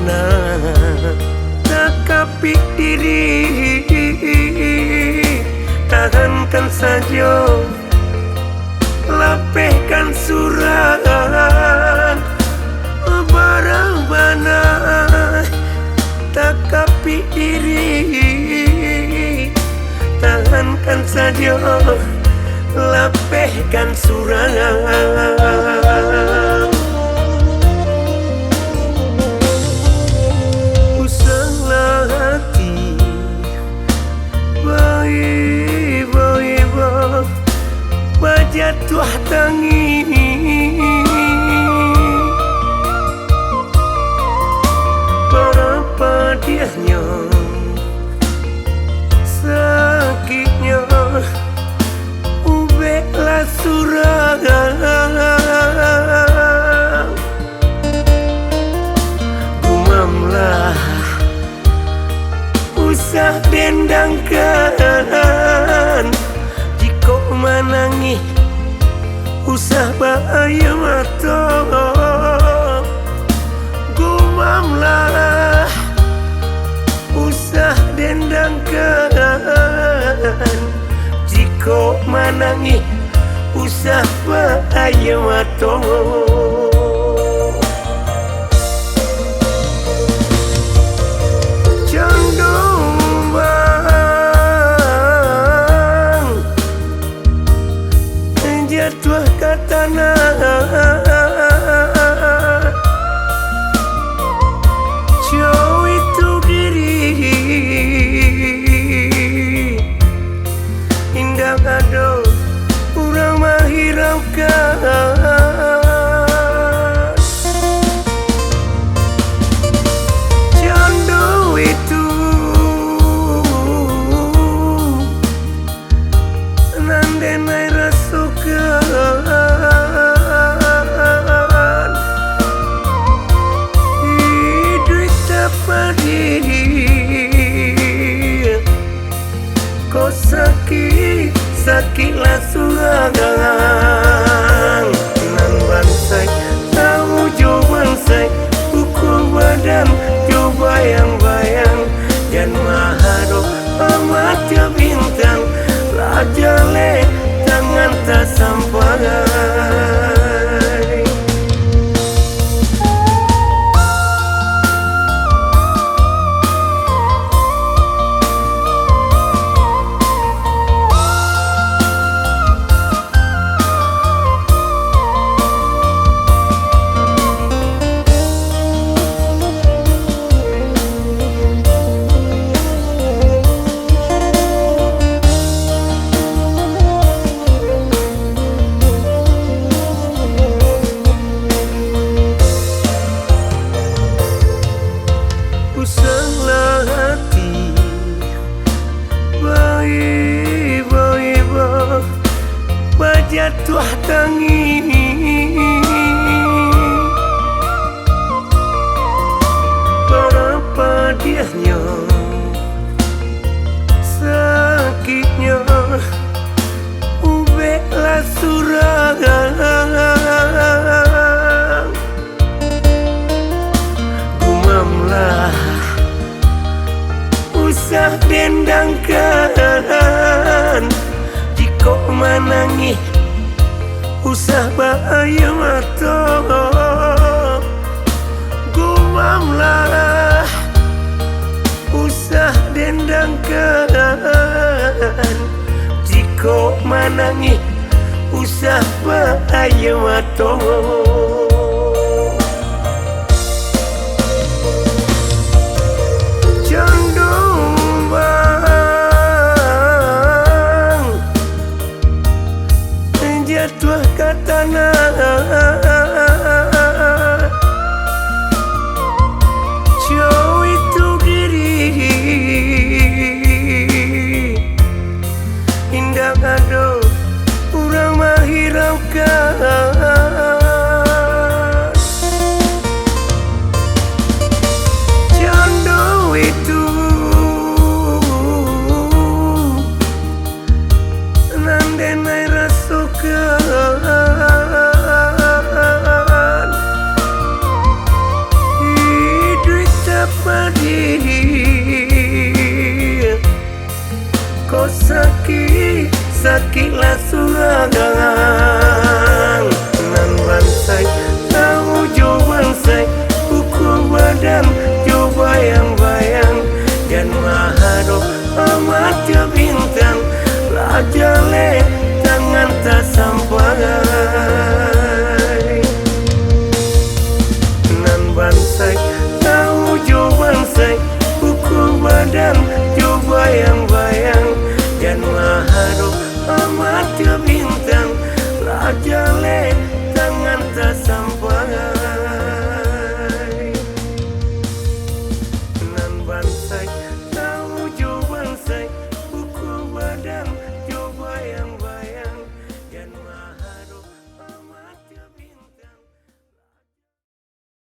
bana tak kapik diri, tahankan saja, lapehkan surat barang bana tak kapik diri, tahankan saja, lapehkan surat. Usahlah hati baik-baik bajatuh tangi, berapa dianya sakitnya ubeklah surat gumamlah usah dendangkan jika menangi usah bahaya mata gumamlah usah dendangkan jika menangi usah bahaya mata. Jatuh ke tanah, jauh itu diri, indah ada orang menghiraukan. Jodoh itu nandenai rasukan, hidup dapat diri, kau sakitlah surangan nan bansai tahu jo bansai ukur badan jo bayang-bayang dan mahado amat bintang lajale tangan tak sampai. Usahlah hati baik-baik bajatuh tangi, berapa dianya sakitnya ubeklah surat gumamlah usah dendangkan jika menangi usah bahaya mata gumamlah usah dendangkan jika menangi usah bahaya mata. Jatuh ke tanah, jauh itu diri, indah ada orang menghiraukan. Jodoh itu nandenai rasukan, sekilas suragan